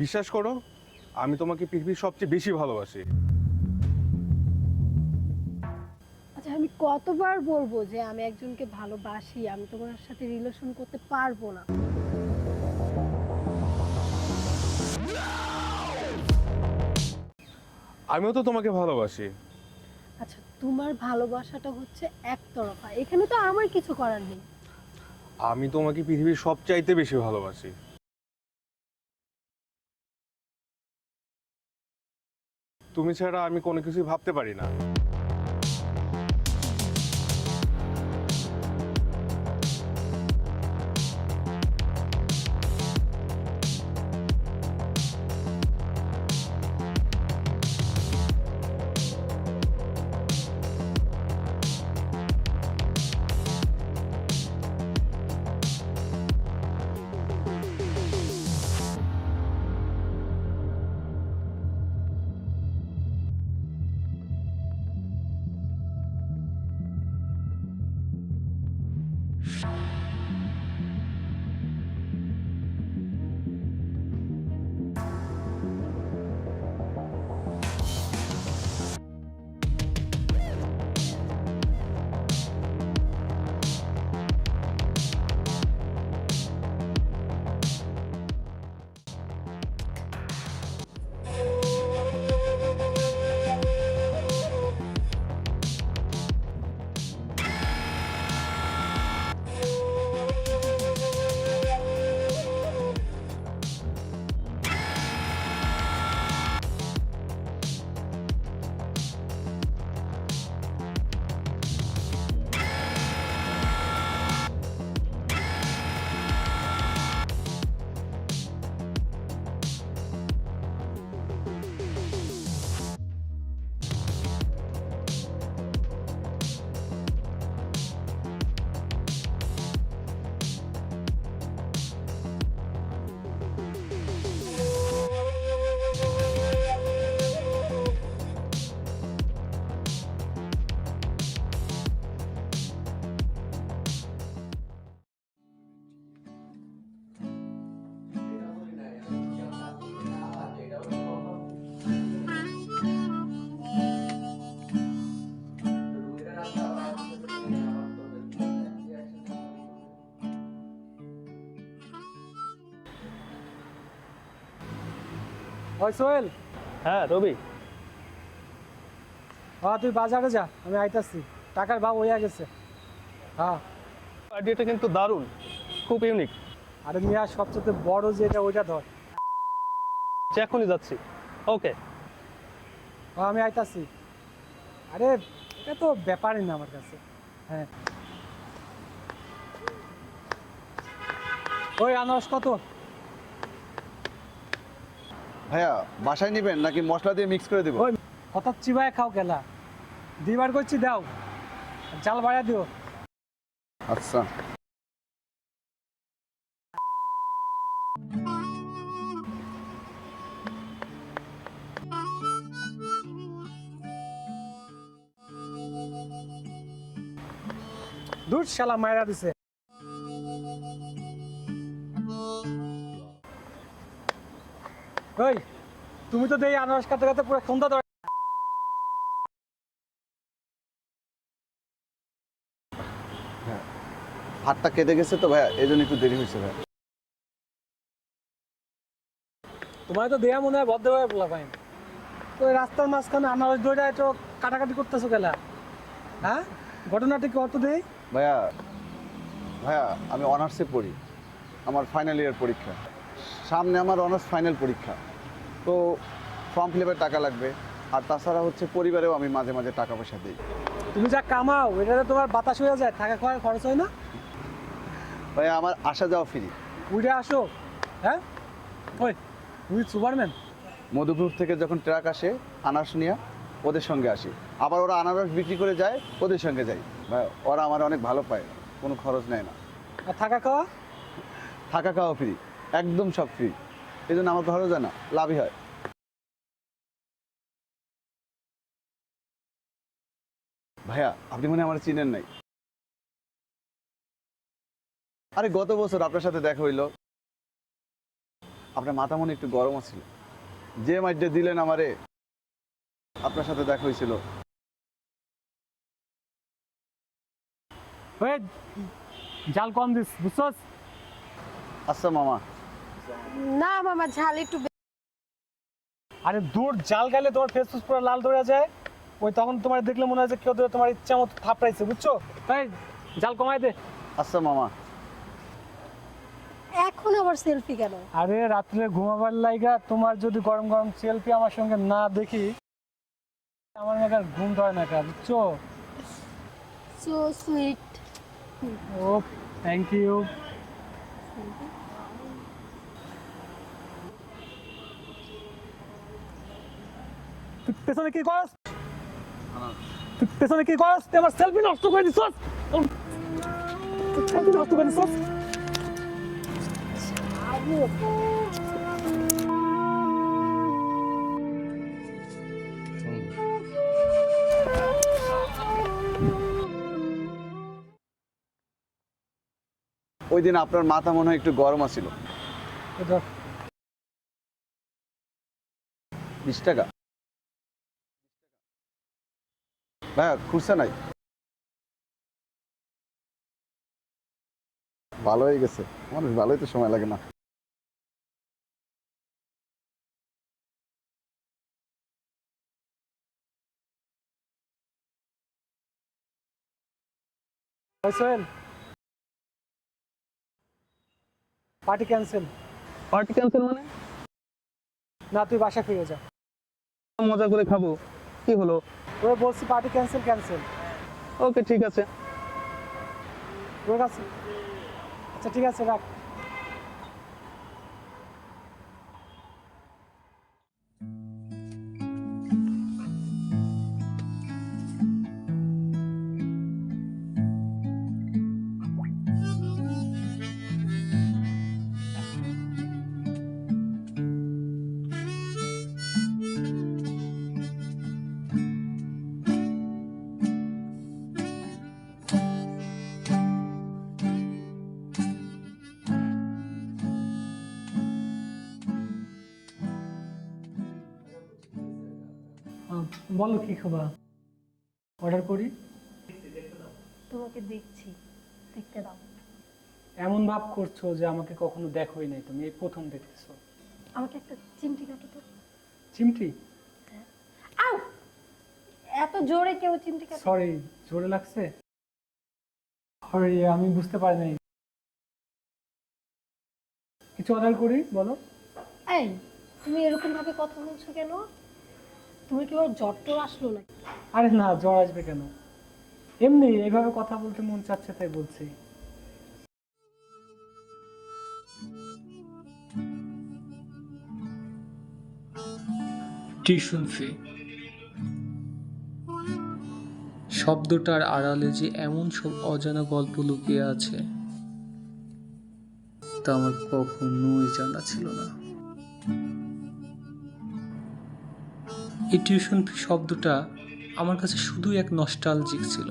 বিশ্বাস করো, আমি তোমাকে পৃথিবীর সবচেয়ে বেশি ভালোবাসি। আচ্ছা, আমি কতবার বলবো যে আমি একজনকে ভালোবাসি, আমি তোমার সাথে রিলেশন করতে পারবো না। আমিও তো তোমাকে ভালোবাসি। আচ্ছা, তোমার ভালোবাসাটা হচ্ছে একতরফা, এখানে তো আমার কিছু করার নেই। আমি তোমাকে পৃথিবীর সবচাইতে বেশি ভালোবাসি। তুমি ছাড়া আমি কোনো কিছুই ভাবতে পারি না। ওই সোহেল, হ্যাঁ রবি, তুই বাজারে যা, আমি আইতাছি। টাকার ভাব হইয়া গেছে। হ্যাঁ, আইডিয়াটা কিন্তু দারুণ, খুব ইউনিক। আরে মিয়া, সবচেয়ে বড় যেটা ওইটা ধর। এখনই যাচ্ছি। ওকে। আমি আইতাছি। আরে এটা তো ব্যাপারই না আমার কাছে। হ্যাঁ, ওই আনারস কত? ভাইয়া বাসায় নেবেন নাকি মশলা দিয়ে মিক্স করে দেবো? ওই হঠাৎ চিবায় খাও গেলা, দিবার করছি দাও, জাল বাড়া দিও। আচ্ছা। দূর শালা মায়েরা দিছে। ওই তুমি তো দেই আনারস কাটতে কাটতে পুরো সন্ধ্যা ধরে। হাতটা কেটে গেছে তো ভাইয়া, এই জন্য একটু দেরি হয়েছে ভাইয়া। তোমার তো দেয়া মনে হয় বদ্ধ হয়ে পড়লা পাইন। তো এই রাস্তার মাঝখানে আনারস দইটা একটু কাটাকাটি করতেছো গেলা, হ্যাঁ? ঘটনাটা কি অত দেই? ভাইয়া ভাইয়া আমি অনার্সে পড়ি, আমার ফাইনাল ইয়ার পরীক্ষা সামনে, আমার অনার্স ফাইনাল পরীক্ষা। তো ফর্ম ফিল আপের টাকা লাগবে, আর তাছাড়া হচ্ছে পরিবারেও আমি মাঝে মাঝে টাকা পয়সা দিই। তুমি যা কামাও এটাতে তোমার বাতাস হয়ে যায়, টাকা খাওয়ার খরচ হয় না? ভাইয়া আমার আসা যাওয়া ফ্রি। উইরে আসো, হ্যাঁ? ওই তুমি সুপারম্যান। মধুপুর থেকে যখন ট্রাক আসে আনারস নিয়ে, ওদের সঙ্গে আসি, আবার ওরা আনারস বিক্রি করে যায়, ওদের সঙ্গে যাই। ভাই ওরা আমার অনেক ভালো পায়, কোনো খরচ নেয় না। আর থাকা খাওয়া? থাকা খাওয়া ফ্রি, একদম সব ফ্রি। এই জন্য আমার খরচ হয় না, লাভই হয়। ভাইয়া আপনি মনে হয় আমার চিনেন নাই। আরে গত বছর আপনার সাথে দেখা হইলো, আপনার মাথা মনে একটু গরম আছিল, যে মাইটে দিলেন আমারে, আপনার সাথে দেখা হয়েছিল। ওই জাল কম দিস, বুঝছস? আচ্ছা মামা। না মামা, ঝাল একটু আরে দূর, জাল গাইলে তোমার ফেস ফুস পুরো লাল ধরে যায়। ওই তখন তোমার দেখলে মনে হয় যে কেউ তোমার ইচ্ছা মতো থাপড়াইছে, বুঝছো? এই জাল কমাই দে। আচ্ছা মামা। এখন আবার সেলফি কেন? আরে রাত্রে ঘুমাবার লাইগা তোমার যদি গরম গরম সেলফি আমার সঙ্গে না দেখি, আমার মনে আর ঘুম ধরে না, বুঝছো? So sweet. Oh thank you. পেছনে কি করস? পেছনে কি করস? তুই আমার সেলফি নষ্ট করে দিছস। সেলফি নষ্ট করে দিছস। ওই দিন আপনার মাথা মনে হয় একটু গরম আছিল। 20 টাকা ভাইয়া, খুঁজছে নাই? ভালো হয়ে গেছে, মানুষ ভালোই তো সময় লাগে না। Sohel, party cancel. Party cancel মানে? না, তুই বাসা ফিরে যা। মজা করে খাবো, কি হলো? ওরা বলছি পার্টি ক্যান্সেল ক্যান্সেল। ওকে ঠিক আছে। তোর কাছে? আচ্ছা ঠিক আছে, রাখ। বলো কি খাবা? অর্ডার করি? তোমাকে দেখছি, দেখতে দাও। এমন ভাব করছো যে আমাকে কখনো দেখোই নাই, তুমি এই প্রথম দেখতেছো। আমাকে একটা চিমটি কাটো তো। চিমটি? আউ! এত জোরে কেউ চিমটি কাটে? সরি, জোরে লাগছে। সরি, আমি বুঝতে পারি নাই। কিছু অর্ডার করি, বলো। এই, তুমি এরকম ভাবে কথা বলছো কেন? তুমি কি ওর জ্বর টর আসলো নাকি? আরে না, জ্বর আসবে কেন? এমনি এইভাবে কথা বলতে মন চাচ্ছে তাই বলছি। টিউশন ফি শব্দটার আড়ালে যে এমন সব অজানা গল্প লুকিয়ে আছে তা আমার কখনোই জানা ছিল না। এই টিউশন ফি শব্দটা আমার কাছে শুধুই এক নস্টালজিক ছিল।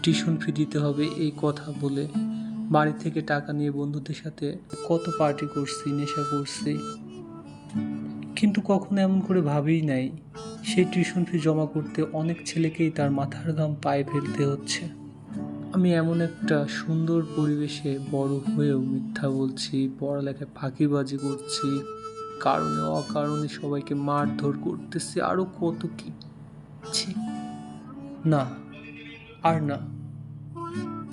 টিউশন ফি দিতে হবে এই কথা বলে বাড়ি থেকে টাকা নিয়ে বন্ধুদের সাথে কত পার্টি করছি, নেশা করছি, কিন্তু কখনো এমন করে ভাবিই নাই সেই টিউশন ফি জমা করতে অনেক ছেলেকেই তার মাথার ঘাম পায়ে ফেলতে হচ্ছে। আমি এমন একটা সুন্দর পরিবেশে বড় হয়েও মিথ্যা বলছি, পড়ালেখায় ফাঁকিবাজি করছি, কারণে অকারণে সবাইকে মারধর করতেছি, আরো কত কি। ছি, না, আর না,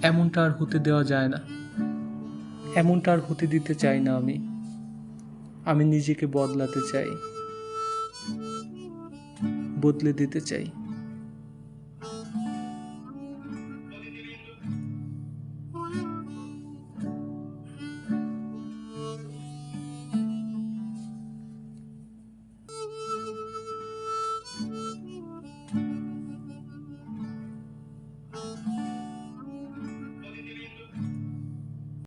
এমনটা আর হতে দেওয়া যায় না, এমনটা আর হতে দিতে চাই না। আমি নিজেকে বদলাতে চাই, বদলে দিতে চাই।